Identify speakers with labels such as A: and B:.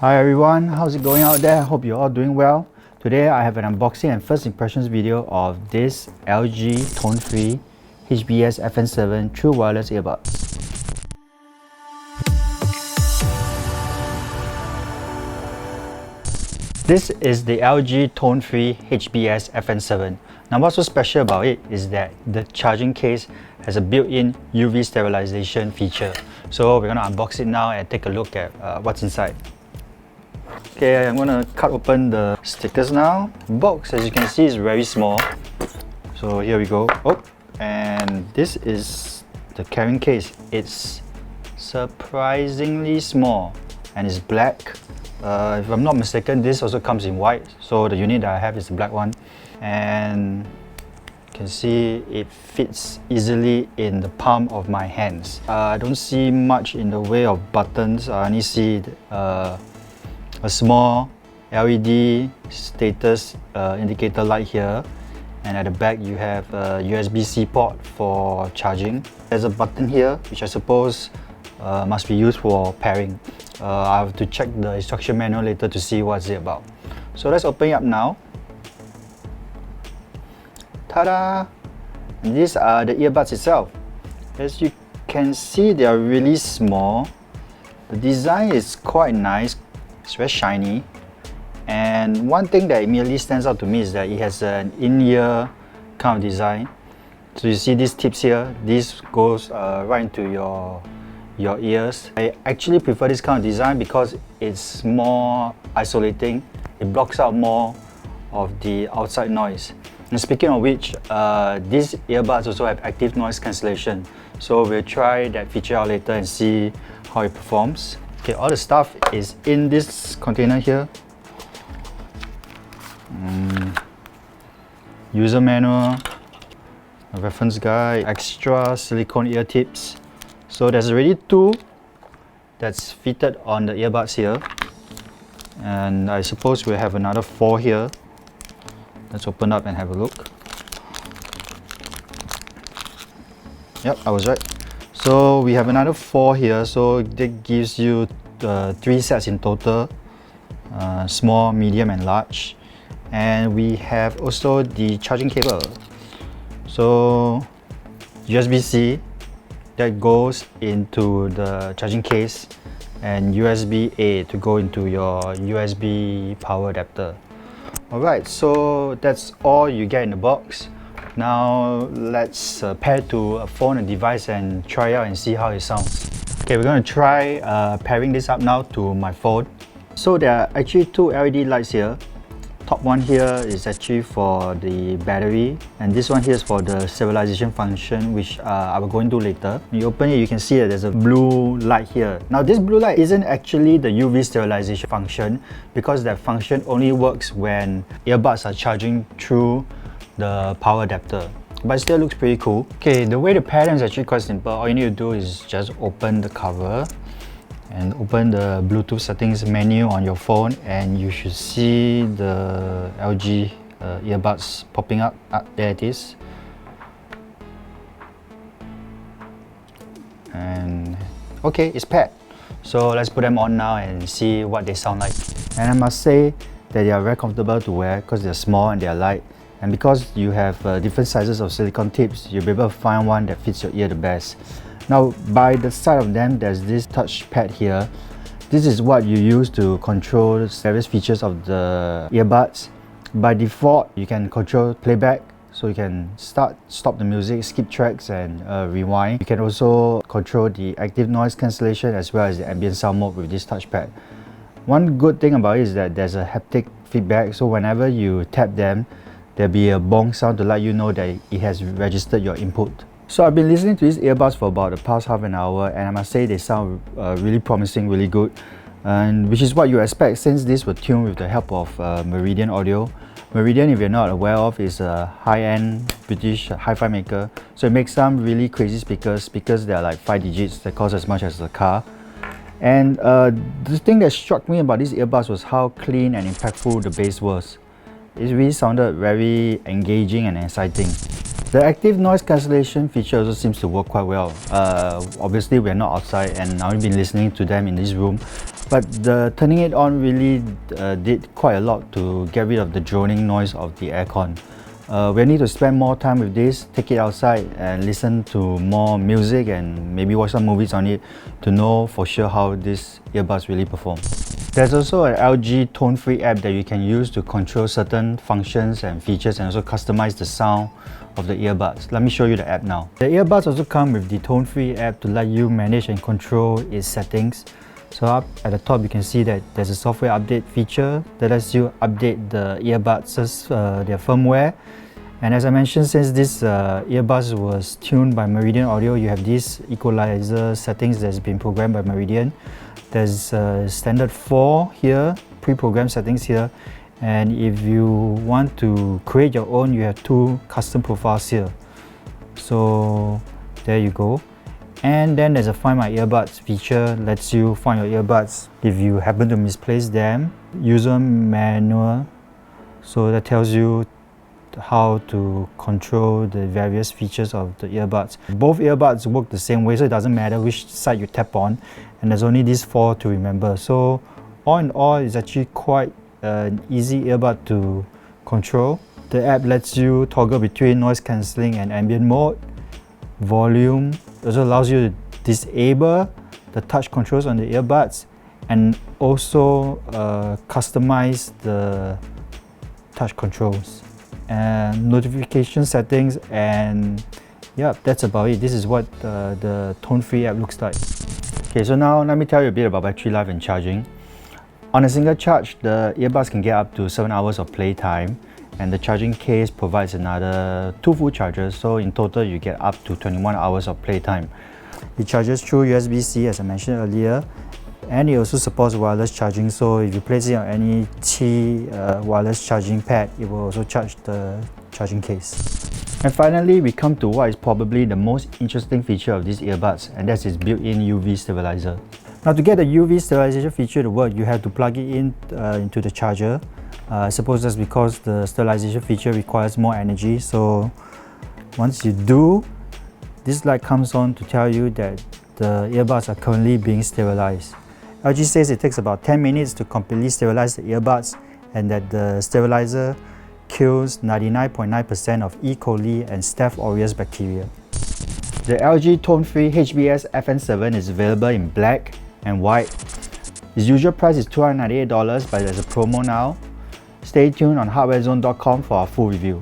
A: Hi everyone, how's it going out there? Hope you're all doing well. Today I have an unboxing and first impressions video of this LG Tone Free HBS-FN7 True Wireless Earbuds. This is the LG Tone Free HBS-FN7. Now what's so special about it is that the charging case has a built-in UV sterilization feature. So we're going to unbox it now and take a look at what's inside. Okay, I'm going to cut open the stickers now. The box, as you can see, is very small. So here we go. Oh, and this is the carrying case. It's surprisingly small and it's black. If I'm not mistaken, this also comes in white. So the unit that I have is the black one. And you can see it fits easily in the palm of my hands. I don't see much in the way of buttons. I only see a small LED status indicator light here, and at the back you have a USB-C port for charging. There's a button here which I suppose must be used for pairing. I have to check the instruction manual later to see what's it about. So let's open it up now. Ta-da! And these are the earbuds itself. As you can see, they are really small. The design is quite nice. It's very shiny, and one thing that immediately stands out to me is that it has an in-ear kind of design. So you see these tips here, this goes right into your ears. I actually prefer this kind of design because it's more isolating. It blocks out more of the outside noise. And speaking of which, these earbuds also have active noise cancellation. So we'll try that feature out later and see how it performs. Okay, all the stuff is in this container here. User manual, a reference guide, extra silicone ear tips. So there's already two that's fitted on the earbuds here. And I suppose we'll have another 4 here. Let's open up and have a look. Yep, I was right. So we have another 4 here, so that gives you 3 sets in total, small, medium and large. And we have also the charging cable. So USB-C that goes into the charging case, and USB-A to go into your USB power adapter. Alright, so that's all you get in the box. Now let's pair to a phone and device and try out and see how it sounds. Okay, we're going to try pairing this up now to my phone. So there are actually 2 LED lights here. Top one here is actually for the battery, and this one here is for the stabilization function, which I will go into later. When you open it, you can see that there's a blue light here. Now this blue light isn't actually the UV sterilization function, because that function only works when earbuds are charging through the power adapter, but it still looks pretty cool. Okay, the way to pair them is actually quite simple. All you need to do is just open the cover and open the Bluetooth settings menu on your phone, and you should see the LG earbuds popping up. There it is. And okay, it's paired. So let's put them on now and see what they sound like. And I must say that they are very comfortable to wear because they're small and they're light. And because you have different sizes of silicone tips, you'll be able to find one that fits your ear the best. Now, by the side of them, there's this touchpad here. This is what you use to control various features of the earbuds. By default, you can control playback, so you can start, stop the music, skip tracks and rewind. You can also control the active noise cancellation as well as the ambient sound mode with this touchpad. One good thing about it is that there's a haptic feedback, so whenever you tap them, there'll be a bong sound to let you know that it has registered your input. So I've been listening to these earbuds for about the past half an hour, and I must say they sound really promising, really good, and which is what you expect since these were tuned with the help of Meridian Audio. Meridian, if you're not aware of, is a high-end British hi-fi maker. So it makes some really crazy speakers that are like 5 digits that cost as much as a car. And the thing that struck me about these earbuds was how clean and impactful the bass was. It really sounded very engaging and exciting. The active noise cancellation feature also seems to work quite well. Obviously we're not outside and I've been listening to them in this room, But the turning it on really did quite a lot to get rid of the droning noise of the aircon. We need to spend more time with this, take it outside and listen to more music and maybe watch some movies on it to know for sure how this earbuds really perform. There's also an LG Tone Free app that you can use to control certain functions and features and also customize the sound of the earbuds. Let me show you the app now. The earbuds also come with the Tone Free app to let you manage and control its settings. So up at the top you can see that there's a software update feature that lets you update the earbuds, their firmware. And as I mentioned, since this earbuds was tuned by Meridian Audio, you have these equalizer settings that's been programmed by Meridian. There's standard 4 here, pre-programmed settings here. And if you want to create your own, you have 2 custom profiles here. So there you go. And then there's a Find My Earbuds feature, lets you find your earbuds if you happen to misplace them. User manual, so that tells you how to control the various features of the earbuds. Both earbuds work the same way, so it doesn't matter which side you tap on, and there's only these 4 to remember. So all in all, it's actually quite an easy earbud to control. The app lets you toggle between noise cancelling and ambient mode, volume. It also allows you to disable the touch controls on the earbuds and also customize the touch controls and notification settings, and yeah, that's about it. This is what the Tone Free app looks like. Okay, so now let me tell you a bit about battery life and charging. On a single charge, the earbuds can get up to 7 hours of playtime, and the charging case provides another 2 full chargers, so in total you get up to 21 hours of playtime. It charges through USB-C as I mentioned earlier, and it also supports wireless charging, so if you place it on any Qi wireless charging pad, it will also charge the charging case. And finally, we come to what is probably the most interesting feature of these earbuds, and that's its built-in UV stabilizer. Now, to get the UV stabilization feature to work, you have to plug it in into the charger. I suppose that's because the stabilization feature requires more energy. So once you do, this light comes on to tell you that the earbuds are currently being stabilized. LG says it takes about 10 minutes to completely stabilize the earbuds, and that the stabilizer kills 99.9% of E. coli and Staph aureus bacteria. The LG Tone Free HBS-FN7 is available in black and white. Its usual price is $298, but there's a promo now. Stay tuned on HardwareZone.com for our full review.